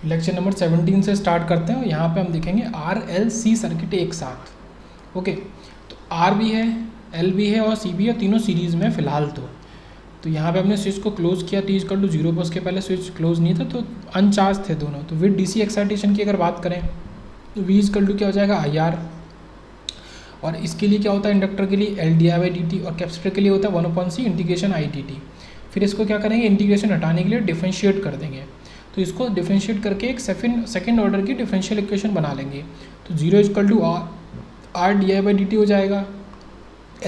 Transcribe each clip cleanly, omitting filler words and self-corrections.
Lecture number 17 से start करते हैं और यहाँ पे हम देखेंगे RLC सर्किट एक साथ। ओके, तो R भी है, L भी है और C भी है, तीनों सीरीज़ में फ़िलहाल तो यहाँ पे हमने स्विच को क्लोज किया T इक्वल टू 0 पर, उसके पहले स्विच क्लोज नहीं था तो अनचार्ज थे दोनों। तो विद DC एक्साइटेशन की अगर बात करें तो V इक्वल टू क्या हो जाएगा IR, और इसके लिए क्या होता है इंडक्टर के लिए LdI/dt, और कैपेसिटर के लिए होता है 1/c इंटीग्रेशन IDT। फिर इसको क्या करेंगे, इंटीग्रेशन हटाने के लिए डिफरेंशिएट कर देंगे, तो इसको डिफरेंशिएट करके एक सेकंड ऑर्डर की डिफरेंशियल इक्वेशन बना लेंगे। तो 0 इक्वल टू RdI/dt हो जाएगा,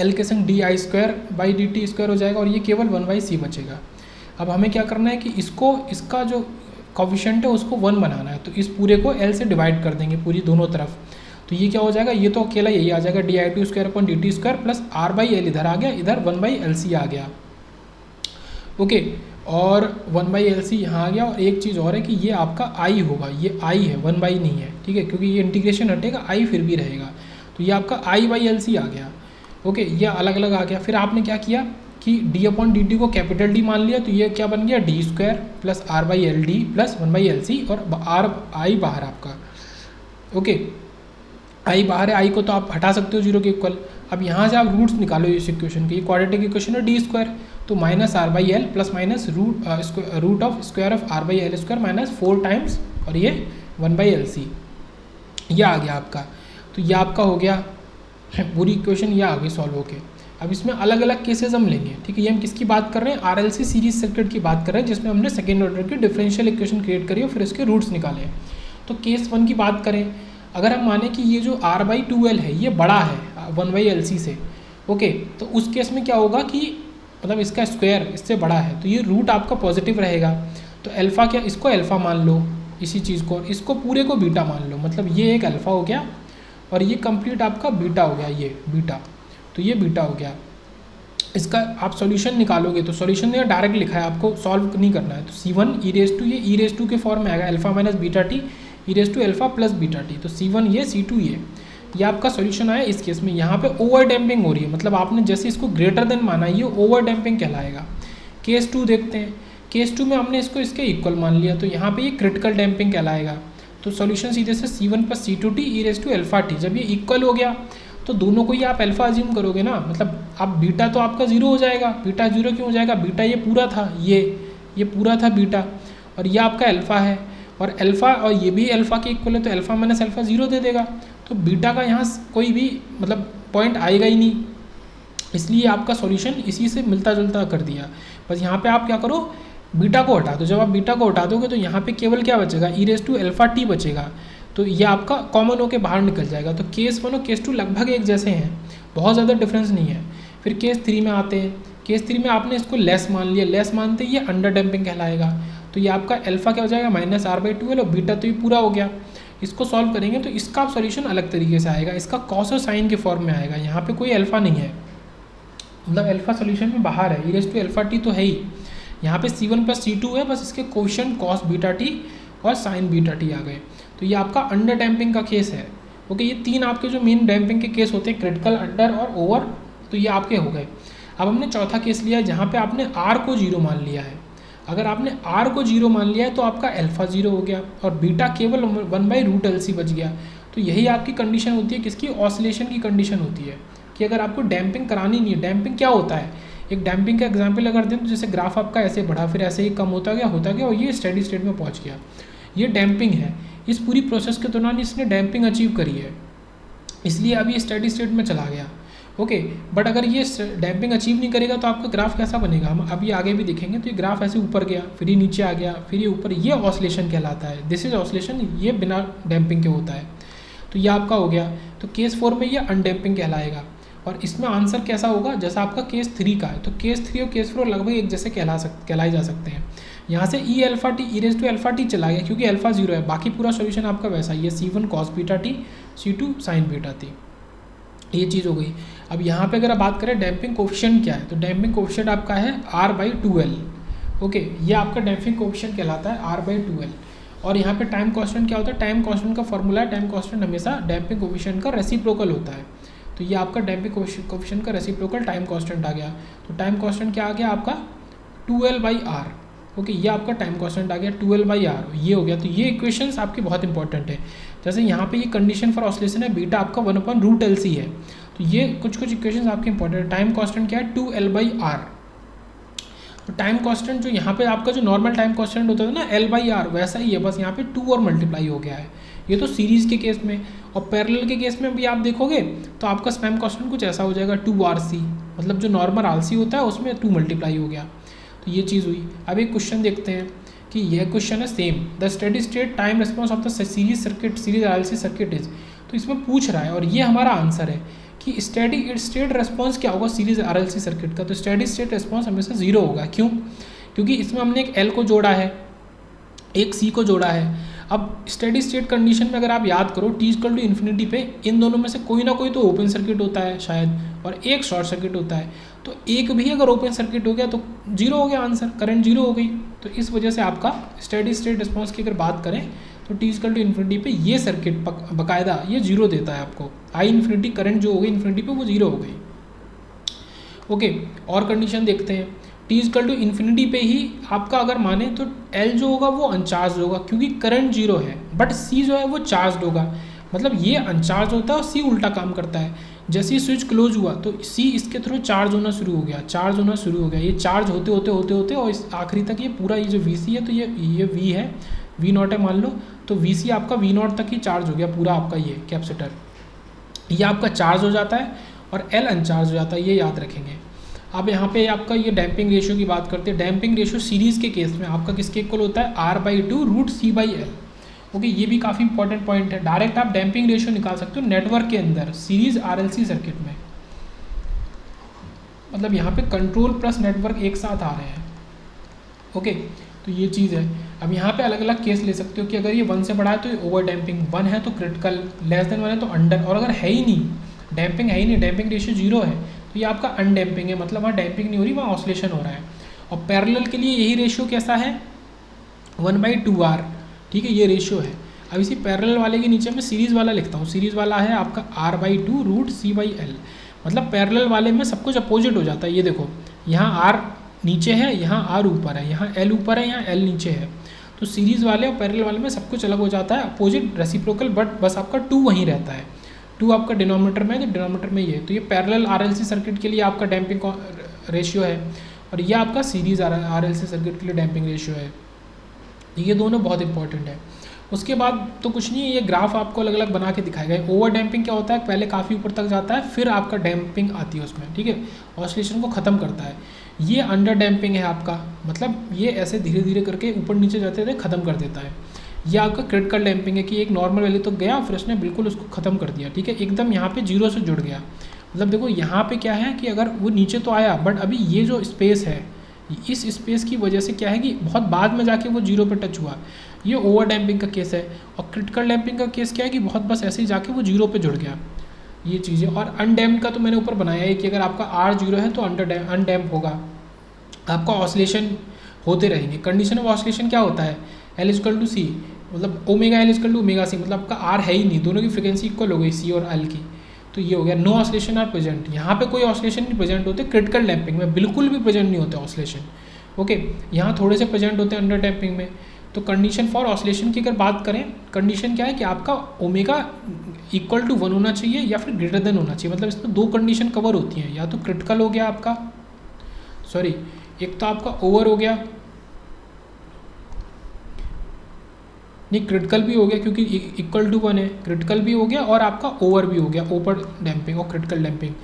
L के संग di²/dt² हो जाएगा, और ये केवल 1/c बचेगा। अब हमें क्या करना है कि इसका जो कोफिशिएंट है उसको 1 बनाना है, तो इस पूरे को L से डिवाइड कर देंगे पूरी दोनों तरफ। तो ये क्या हो जाएगा, ये तो अकेला यही आ जाएगा di2/dt² प्लस R/L इधर आ गया, इधर 1/LC आ गया। ओके, और 1/LC यहाँ आ गया, और एक चीज़ और है कि ये आपका I होगा, ये I है 1/ नहीं है, ठीक है, क्योंकि ये इंटीग्रेशन हटेगा I फिर भी रहेगा, तो ये आपका I/LC आ गया। ओके, ये अलग अलग आ गया। फिर आपने क्या किया कि d/dt को कैपिटल D मान लिया, तो ये क्या बन गया d² plus R/LD plus 1/LC, और I बाहर आपका। ओके, I बाहर है, I को तो आप हटा सकते हो 0 के इक्वल। अब यहाँ से आप रूट्स निकालो इस इक्वेशन की, क्वाड्रेटिक इक्वेशन है d², तो minus R/L plus minus root of square of R/L² minus 4 times, और ये 1/LC, यह आ गया आपका। तो यह आपका हो गया पूरी इक्वेशन, यह आ गई सॉल्व होके। अब इसमें अलग अलग केसेस हम लेंगे, ठीक है। ये हम किसकी बात कर रहे हैं, RLC सीरीज सर्किट की बात कर रहे हैं, जिसमें हमने सेकेंड ऑर्डर की डिफरेंशियल इक्वेशन क्रिएट करी और फिर इसके रूट्स निकाले। तो केस 1 की बात करें, अगर हम माने कि ये जो R/2L है ये बड़ा है 1/LC से, ओके, तो उस केस में क्या होगा कि मतलब इसका स्क्वायर इससे बड़ा है, तो ये रूट आपका पॉजिटिव रहेगा। तो अल्फ़ा क्या, इसको अल्फ़ा मान लो इसी चीज़ को, इसको पूरे को बीटा मान लो, मतलब ये एक अल्फ़ा हो गया और ये कंप्लीट आपका बीटा हो गया, ये बीटा, तो ये बीटा हो गया। इसका आप सॉल्यूशन निकालोगे तो सॉल्यूशन ने डायरेक्ट लिखा है, आपको सॉल्व नहीं करना है। तो C1 ये e के फॉर्म में आएगा, alpha minus beta T e⁴ plus beta T, तो C1 ये C2 ये आपका सॉल्यूशन आया। इस केस में यहाँ पे ओवर डैम्पिंग हो रही है, मतलब आपने जैसे इसको ग्रेटर देन माना, ये ओवर डैम्पिंग कहलाएगा। केस 2 देखते हैं, केस 2 में हमने इसको इसके इक्वल मान लिया, तो यहाँ पे ये क्रिटिकल डैम्पिंग कहलाएगा। तो सॉल्यूशन सीधे से C1 प्लस C2t e⁴ जब ये इक्वल हो गया तो दोनों को ही आप अल्फ़ा अज्यूम करोगे ना, मतलब आप बीटा तो आपका 0 हो जाएगा। बीटा 0 क्यों हो जाएगा, बीटा ये पूरा था, ये पूरा था बीटा, और ये आपका अल्फ़ा है, और अल्फ़ा और ये भी अल्फ़ा के इक्वल है, तो अल्फ़ा माइनस अल्फ़ा 0 दे देगा। तो बीटा का यहाँ कोई भी मतलब पॉइंट आएगा ही नहीं, इसलिए आपका सॉल्यूशन इसी से मिलता जुलता कर दिया। बस यहाँ पे आप क्या करो, बीटा को हटा दो। जब आप बीटा को हटा दोगे तो यहाँ पे केवल क्या बचेगा, e⁴t बचेगा, तो ये आपका कॉमन होके बाहर निकल जाएगा। तो केस 1 और केस 2 लगभग एक जैसे हैं, बहुत ज़्यादा डिफरेंस नहीं है। फिर केस 3 में आते हैं, केस 3 में आपने इसको लेस मान लिया, लेस मानते ये अंडर डैम्पिंग कहलाएगा। तो ये आपका अल्फ़ा क्या हो जाएगा, माइनस R/2L, और बीटा तो ये पूरा हो गया। इसको सॉल्व करेंगे तो इसका सॉल्यूशन अलग तरीके से आएगा, इसका कॉस और साइन के फॉर्म में आएगा। यहाँ पे कोई अल्फ़ा नहीं है, मतलब अल्फ़ा सॉल्यूशन में बाहर है, e⁴t तो है ही। यहाँ पे C1 प्लस C2 है, बस इसके कोएफिशिएंट कॉस बीटा टी और साइन बीटा टी आ गए। तो ये आपका अंडर डैम्पिंग का केस है। ओके, ये 3 आपके जो मेन डैम्पिंग के केस होते हैं, क्रिटिकल, अंडर और ओवर, तो ये आपके हो गए। अब हमने चौथा केस लिया है जहाँ पे आपने R को 0 मान लिया है। अगर आपने R को 0 मान लिया है तो आपका अल्फ़ा 0 हो गया और बीटा केवल 1/√LC बच गया। तो यही आपकी कंडीशन होती है, किसकी, ऑसिलेशन की कंडीशन होती है, कि अगर आपको डैम्पिंग करानी नहीं है। डैम्पिंग क्या होता है, एक डैम्पिंग का एग्जाम्पल अगर दें तो जैसे ग्राफ आपका ऐसे बढ़ा, फिर ऐसे ही कम होता गया और ये स्टेडी स्टेट में पहुँच गया, ये डैम्पिंग है। इस पूरी प्रोसेस के दौरान इसने डैम्पिंग अचीव करी है, इसलिए अब ये स्टेडी स्टेट में चला गया। ओके, बट अगर ये डैम्पिंग अचीव नहीं करेगा तो आपका ग्राफ कैसा बनेगा, हम अभी आगे भी देखेंगे। तो ये ग्राफ ऐसे ऊपर गया, फिर ये नीचे आ गया, फिर ये ऊपर, ये ऑसिलेशन कहलाता है। दिस इज ऑसिलेशन, ये बिना डैम्पिंग के होता है। तो ये आपका हो गया। तो केस 4 में ये अनडैम्पिंग कहलाएगा, और इसमें आंसर कैसा होगा, जैसा आपका केस 3 का है। तो केस 3 और केस 4 लगभग एक जैसे कहलाए जा सकते हैं। यहाँ से e⁴t चला गया क्योंकि अल्फ़ा 0 है, बाकी पूरा सॉल्यूशन आपका वैसा ही है, C1 cos beta T, C2 sign beta T, ये चीज़ हो गई। अब यहाँ पे अगर आप बात करें डैम्पिंग कोफिशिएंट क्या है, तो डैम्पिंग कोफिशिएंट आपका है R/2L। ओके, ये आपका डैम्पिंग कोफिशिएंट कहलाता है R/2L। और यहाँ पे टाइम कांस्टेंट क्या होता है, टाइम कांस्टेंट का फॉर्मूला है, टाइम कांस्टेंट हमेशा डैम्पिंग कोफिशिएंट का रेसिप्रोकल होता है। तो ये आपका डैम्पिंग कोफिशिएंट का रेसिप्रोकल टाइम कांस्टेंट आ गया। तो टाइम कांस्टेंट क्या आ गया आपका 2L/R, ओके, ये आपका टाइम कांस्टेंट आ गया 2L/r, ये हो गया। तो ये इक्वेशंस आपके बहुत इंपॉर्टेंट है। जैसे यहाँ पे ये कंडीशन फॉर ऑसिलेशन है, बीटा आपका 1/√LC है। तो ये कुछ इक्वेशंस आपके इंपॉर्टेंट है। टाइम कांस्टेंट क्या है 2L/r। तो टाइम कांस्टेंट जो यहाँ पे आपका जो नॉर्मल टाइम कांस्टेंट होता था ना L/r, वैसा ही है, बस यहाँ पे 2 और मल्टीप्लाई हो गया है। ये तो सीरीज़ के केस में। और पैरेलल के केस में भी आप देखोगे तो आपका टाइम कांस्टेंट कुछ ऐसा हो जाएगा 2RC, मतलब जो नॉर्मल RC होता है उसमें 2 मल्टीप्लाई हो गया। तो ये चीज़ हुई। अब एक क्वेश्चन देखते हैं कि यह क्वेश्चन है same, the steady state time response of the series circuit, series RLC circuit is. तो इसमें पूछ रहा है और ये हमारा आंसर है कि स्टेडी स्टेट रिस्पॉन्स क्या होगा सीरीज RLC सर्किट का। तो स्टेडी स्टेट रिस्पॉन्स हमेशा 0 होगा। क्यों? क्योंकि इसमें हमने एक L को जोड़ा है, एक C को जोड़ा है। अब स्टेडी स्टेट कंडीशन में अगर आप याद करो t=∞ पे इन दोनों में से कोई ना कोई तो ओपन सर्किट होता है शायद, और एक शॉर्ट सर्किट होता है। तो एक भी अगर ओपन सर्किट हो गया तो 0 हो गया आंसर, करंट 0 हो गई। तो इस वजह से आपका स्टेडी स्टेट रिस्पॉन्स की अगर बात करें तो t=∞ पे ये सर्किट बाकायदा ये 0 देता है आपको। I∞ करंट जो हो गई इन्फिनिटी पे वो 0 हो गई। ओके, और कंडीशन देखते हैं। t=∞ पे ही आपका अगर माने तो L जो होगा वो अनचार्ज होगा क्योंकि करंट 0 है, बट C जो है वो चार्ज होगा। मतलब ये अनचार्ज होता है और C उल्टा काम करता है। जैसे ही स्विच क्लोज हुआ तो C इसके थ्रू चार्ज होना शुरू हो गया, चार्ज होना शुरू हो गया। ये चार्ज होते होते और इस आखिरी तक ये पूरा ये जो VC है तो ये V है, V0 है मान लो, तो VC आपका V0 तक ही चार्ज हो गया पूरा आपका ये कैपेसिटर। ये आपका चार्ज हो जाता है और L अनचार्ज हो जाता है, ये याद रखेंगे। अब यहाँ पे आपका ये डैम्पिंग रेशियो की बात करते हैं। डैम्पिंग रेशियो सीरीज़ के केस में आपका किसके इक्वल होता है R/2√C/L। ओके, ये भी काफ़ी इंपॉर्टेंट पॉइंट है। डायरेक्ट आप डैम्पिंग रेशियो निकाल सकते हो नेटवर्क के अंदर सीरीज RLC सर्किट में। मतलब यहाँ पे कंट्रोल प्लस नेटवर्क एक साथ आ रहे हैं। ओके, तो ये चीज़ है। अब यहाँ पे अलग अलग केस ले सकते हो कि अगर ये 1 से बड़ा है तो ये ओवर डैम्पिंग, 1 है तो क्रिटिकल, लेस देन 1 है तो अंडर, और अगर है ही नहीं डैम्पिंग है ही नहीं, डैम्पिंग रेशियो 0 है तो ये आपका अनडैम्पिंग है, मतलब वहाँ डैम्पिंग नहीं हो रही, वहाँ ऑसिलेशन हो रहा है। और पैरेलल के लिए यही रेशियो कैसा है 1/2R, ठीक है, ये रेशियो है। अब इसी पैरेलल वाले के नीचे मैं सीरीज़ वाला लिखता हूँ। सीरीज़ वाला है आपका R/2√C/L। मतलब पैरेलल वाले में सब कुछ अपोजिट हो जाता है। ये देखो यहाँ R नीचे है, यहाँ R ऊपर है, यहाँ L ऊपर है, यहाँ L नीचे है। तो सीरीज़ वाले और पैरेलल वाले में सब कुछ अलग हो जाता है, अपोजिट रेसिप्रोकल, बट बस आपका 2 वहीं रहता है। 2 आपका डिनोमिनेटर में है तो डिनोमिनेटर में ये। तो ये पैरेलल RLC सर्किट के लिए आपका डैम्पिंग रेशियो है और ये आपका सीरीज़ RLC सर्किट के लिए डैम्पिंग रेशियो है। ये दोनों बहुत इंपॉर्टेंट है। उसके बाद तो कुछ नहीं है, ये ग्राफ आपको अलग अलग बना के दिखाएगा। ओवर डैम्पिंग क्या होता है, पहले काफ़ी ऊपर तक जाता है फिर आपका डैम्पिंग आती है उसमें, ठीक है, ऑसिलेशन को ख़त्म करता है। ये अंडर डैम्पिंग है आपका, मतलब ये ऐसे धीरे धीरे करके ऊपर नीचे जाते हुए ख़त्म कर देता है। ये आपका क्रिटिकल डैम्पिंग है कि एक नॉर्मल वैल्यू तो गया फिर उसने बिल्कुल उसको ख़त्म कर दिया, ठीक है, एकदम यहाँ पे 0 से जुड़ गया। मतलब देखो यहाँ पे क्या है कि अगर वो नीचे तो आया बट अभी ये जो स्पेस है, इस स्पेस की वजह से क्या है कि बहुत बाद में जाके वो 0 पे टच हुआ। ये ओवर डैम्पिंग का केस है। और क्रिटिकल डैम्पिंग का केस क्या है कि बहुत बस ऐसे ही जाके वो 0 पे जुड़ गया, ये चीज़ें। और अनडैम्प्ड का तो मैंने ऊपर बनाया है कि अगर आपका R 0 है तो अनडैम्प होगा, आपका ऑसिलेशन होते रहेंगे। कंडीशन ऑफ ऑसिलेशन क्या होता है L=C, मतलब ω/L=ω/C, मतलब आपका R है ही नहीं, दोनों की फ्रिक्वेंसी इक्वल हो गई C और L की। तो ये हो गया। नो ऑसिलेशन आर प्रेजेंट, यहाँ पे कोई ऑसिलेशन नहीं प्रेजेंट होते। क्रिटिकल डैम्पिंग में बिल्कुल भी प्रेजेंट नहीं होते ऑसिलेशन। ओके, यहाँ थोड़े से प्रेजेंट होते हैं अंडर डैम्पिंग में। तो कंडीशन फॉर ऑसिलेशन की अगर बात करें, कंडीशन क्या है कि आपका ω=1 होना चाहिए या फिर ग्रेटर देन होना चाहिए। मतलब इसमें 2 कंडीशन कवर होती हैं, या तो क्रिटिकल हो गया आपका, सॉरी, एक तो आपका ओवर हो गया, नहीं क्रिटिकल भी हो गया क्योंकि =1 है, क्रिटिकल भी हो गया और आपका ओवर भी हो गया, ओवर डैम्पिंग और क्रिटिकल डैम्पिंग।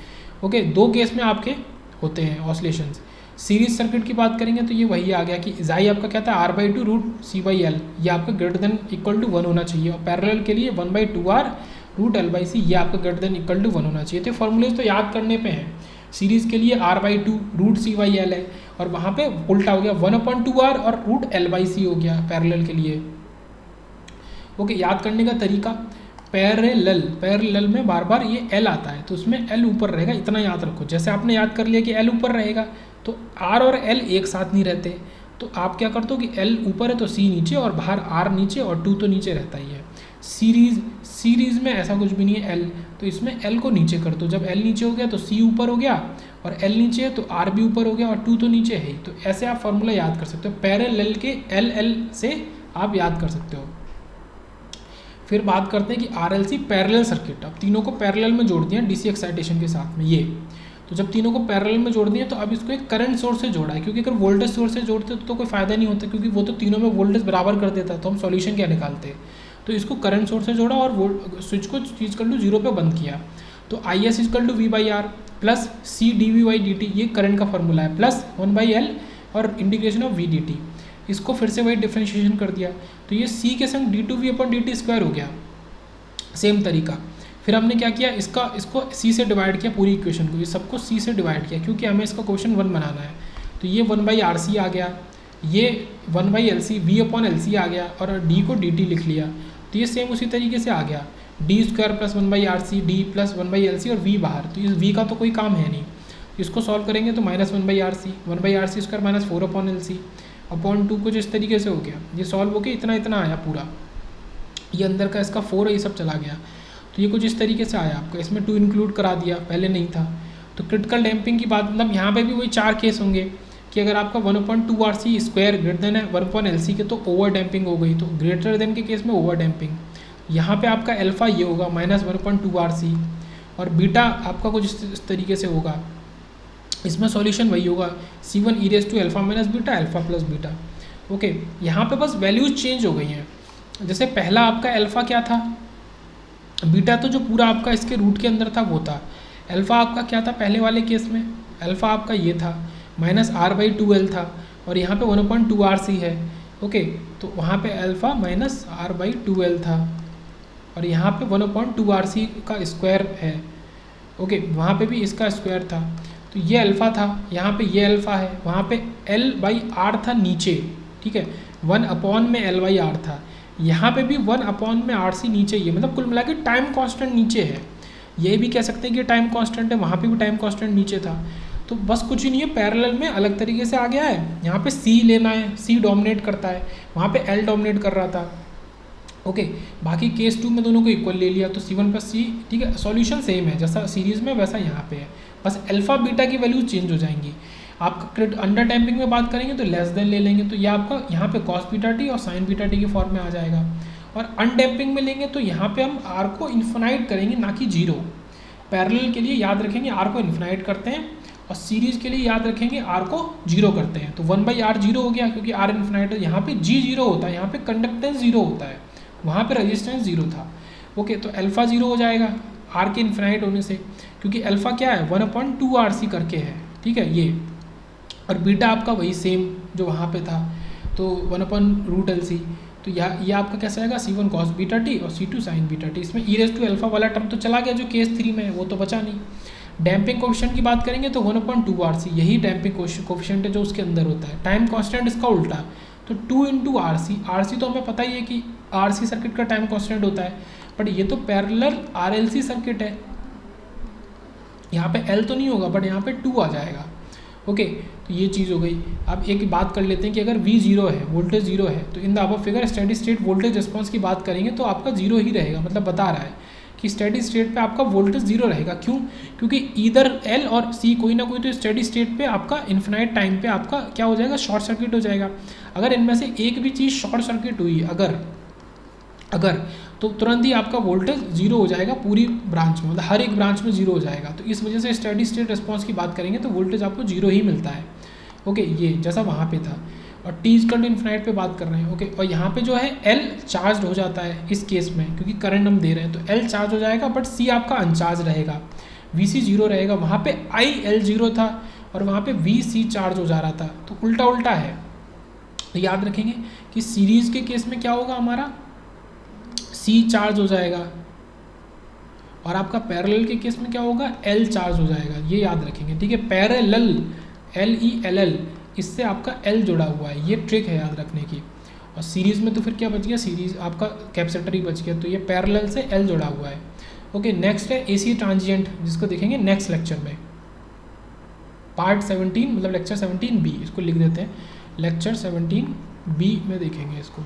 ओके, 2 केस में आपके होते हैं ऑसिलेशंस। सीरीज सर्किट की बात करेंगे तो ये वही आ गया कि जाई आपका क्या था R/2√C/L, ये आपका ग्रेटर देन इक्वल टू 1 होना चाहिए। और पैरेलल के लिए 1/2R√L/C, ये आपका ग्रेटर देन इक्वल टू 1 होना चाहिए। तो फॉर्मूलेज तो याद करने पे हैं। सीरीज़ के लिए R/2√C/L है और वहाँ पे उल्टा हो गया 1/2R और √L/C हो गया पैरेलल के लिए। ओके, याद करने का तरीका, पैरेलल में बार बार ये L आता है तो उसमें L ऊपर रहेगा, इतना याद रखो। जैसे आपने याद कर लिया कि L ऊपर रहेगा तो R और L एक साथ नहीं रहते, तो आप क्या करते हो कि L ऊपर है तो C नीचे और बाहर R नीचे और 2 तो नीचे रहता ही है। सीरीज़ में ऐसा कुछ भी नहीं है, एल, तो इसमें एल को नीचे कर दो। जब एल नीचे हो गया तो सी ऊपर हो गया, और एल नीचे है तो आर भी ऊपर हो गया, और 2 तो नीचे है ही। तो ऐसे आप फार्मूला याद कर सकते हो, पैरेलल के एल से आप याद कर सकते हो। फिर बात करते हैं कि RLC पैरेलल सर्किट। अब तीनों को पैरेलल में जोड़ दिया DC एक्साइटेशन के साथ में ये। तो जब तीनों को पैरेलल में जोड़ दिया तो अब इसको एक करंट सोर्स से जोड़ा है, क्योंकि अगर वोल्टेज सोर्स से जोड़ते तो कोई फायदा नहीं होता, क्योंकि वो तो तीनों में वोल्टेज बराबर कर देता, तो हम सॉल्यूशन क्या निकालते। तो इसको करंट सोर्स से जोड़ा और स्विच को चीज कर 0 पे बंद किया। तो IS = V/R plus C dV/dt, ये करंट का फॉर्मूला है, प्लस 1/L और इंटीग्रेशन ऑफ V dt। इसको फिर से वही डिफ्रेंशिएशन कर दिया, तो ये C के संग d2V/dt² हो गया। सेम तरीका फिर हमने क्या किया, इसको C से डिवाइड किया, पूरी इक्वेशन को, ये सबको C से डिवाइड किया, क्योंकि हमें इसका क्वेश्चन 1 बनाना है। तो ये 1/RC आ गया, ये 1/LC V/LC आ गया, और D को dt लिख लिया। तो ये सेम उसी तरीके से आ गया, d² + 1/RC, D + 1/LC और V बाहर। तो इस V का तो कोई काम है नहीं, इसको सॉल्व करेंगे तो -1/RC, 1/RC² - 4/LC अपॉन 2 कुछ इस तरीके से हो गया। ये सॉल्व होके इतना आया पूरा, ये अंदर का इसका 4 है, ये सब चला गया। तो ये कुछ इस तरीके से आया आपका, इसमें 2 इंक्लूड करा दिया, पहले नहीं था। तो क्रिटिकल डैम्पिंग की बात, मतलब यहाँ पे भी वही 4 केस होंगे कि अगर आपका 1/2RC² ग्रेटर देन है 1/LC के, तो ओवर डैम्पिंग हो गई। तो ग्रेटर देन के केस में ओवर डैम्पिंग। यहाँ पे आपका अल्फा ये होगा -1/2RC, और बीटा आपका कुछ इस तरीके से होगा। इसमें सॉल्यूशन वही होगा, C1 e⁻⁴ beta, alpha plus beta. Okay, यहाँ पे बस वैल्यूज चेंज हो गई हैं। जैसे पहला आपका अल्फा क्या था, बीटा तो जो पूरा आपका इसके रूट के अंदर था वो था। अल्फा आपका क्या था पहले वाले केस में, अल्फा आपका ये था -R/2L था, और यहाँ पे 1/2RC है। ओके, तो वहाँ पे अल्फा -R/2L था, और यहाँ पे 1/2RC का स्क्वायर है। ओके, वहाँ पे भी इसका स्क्वायर था। तो ये अल्फ़ा था, यहाँ पे ये अल्फ़ा है, वहाँ पे L/R था नीचे, ठीक है, 1/L/R था। यहाँ पे भी 1/RC नीचे ही है, मतलब कुल मिला के टाइम कांस्टेंट नीचे है। ये भी कह सकते हैं कि टाइम कांस्टेंट है, वहाँ पे भी टाइम कांस्टेंट नीचे था। तो बस कुछ ही नहीं है, पैरेलल में अलग तरीके से आ गया है। यहाँ पे C लेना है, C डोमिनेट करता है, वहाँ पे L डोमिनेट कर रहा था। ओके, बाकी केस 2 में दोनों को इक्वल ले लिया, तो C1 + C, ठीक है, सॉल्यूशन सेम है, जैसा सीरीज़ में वैसा यहाँ पे है, बस अल्फ़ा बीटा की वैल्यू चेंज हो जाएंगी। आपका अंडर डैम्पिंग में बात करेंगे तो लेस देन ले लेंगे, तो ये आपका यहाँ पे cos βt और sin βt के फॉर्म में आ जाएगा। और अनडैम्पिंग में लेंगे तो यहाँ पे हम R को इन्फिनाइट करेंगे, ना कि 0। पैरेलल के लिए याद रखेंगे R को इन्फिनाइट करते हैं, और सीरीज़ के लिए याद रखेंगे R को 0 करते हैं। तो 1/R 0 हो गया, क्योंकि R इन्फिनाइट है। यहाँ पे G 0 होता है, यहाँ पे कंडक्टेंस 0 होता है, वहाँ पे रेजिस्टेंस 0 था। ओके, तो अल्फ़ा 0 हो जाएगा R के इन्फिनाइट होने से, क्योंकि अल्फ़ा क्या है 1/2RC करके है, ठीक है ये। और बीटा आपका वही सेम जो वहाँ पे था, तो 1/√LC। तो ये आपका कैसा आएगा, C1 cos βt और C2 sin βt। इसमें e⁻⁴ वाला टर्म तो चला गया जो केस 3 में है, वो तो बचा नहीं। डैम्पिंग कोफिशिएंट की बात करेंगे तो 1/2RC, यही डैम्पिंग कोफिशिएंट है जो उसके अंदर होता है। टाइम कांस्टेंट इसका उल्टा, तो 2 × RC तो हमें पता ही है कि RC सर्किट का टाइम कांस्टेंट होता है, बट ये तो पैरेलल RLC सर्किट है, यहाँ पे L तो नहीं होगा, बट यहाँ पे 2 आ जाएगा। ओके, तो ये चीज़ हो गई। अब एक बात कर लेते हैं कि अगर V 0 है, वोल्टेज 0 है, तो in the above figure steady state voltage response की बात करेंगे तो आपका 0 ही रहेगा। मतलब बता रहा है कि स्टेडी स्टेट पे आपका वोल्टेज 0 रहेगा। क्यों? क्योंकि इधर L और C कोई ना कोई तो स्टेडी स्टेट पे आपका इन्फिनाइट टाइम पे आपका क्या हो जाएगा, शॉर्ट सर्किट हो जाएगा। अगर इनमें से एक भी चीज़ शॉर्ट सर्किट हुई अगर तो तुरंत ही आपका वोल्टेज 0 हो जाएगा पूरी ब्रांच में, मतलब हर एक ब्रांच में 0 हो जाएगा। तो इस वजह से स्टेडी स्टेट रिस्पॉन्स की बात करेंगे तो वोल्टेज आपको 0 ही मिलता है। ओके, ये जैसा वहाँ पे था। और T = इन्फिनाइट पे बात कर रहे हैं। ओके, और यहाँ पे जो है L चार्ज हो जाता है इस केस में, क्योंकि करंट हम दे रहे हैं, तो L चार्ज हो जाएगा, बट C आपका अनचार्ज रहेगा, VC 0 रहेगा। वहाँ पे IL 0 था और वहाँ पे VC चार्ज हो जा रहा था, तो उल्टा उल्टा है। तो याद रखेंगे कि सीरीज़ के केस में क्या होगा, हमारा C चार्ज हो जाएगा, और आपका पैरेलल के केस में क्या होगा, L चार्ज हो जाएगा। ये याद रखेंगे, ठीक है। पैरेलल LELL, इससे आपका L जुड़ा हुआ है, ये ट्रिक है याद रखने की। और सीरीज़ में तो फिर क्या बच गया, सीरीज़ आपका कैपेसिटर ही बच गया, तो ये पैरेलल से L जुड़ा हुआ है। ओके, नेक्स्ट है AC ट्रांजिएंट, जिसको देखेंगे नेक्स्ट लेक्चर में, पार्ट 17, मतलब लेक्चर 17B, इसको लिख देते हैं, लेक्चर 17B में देखेंगे इसको।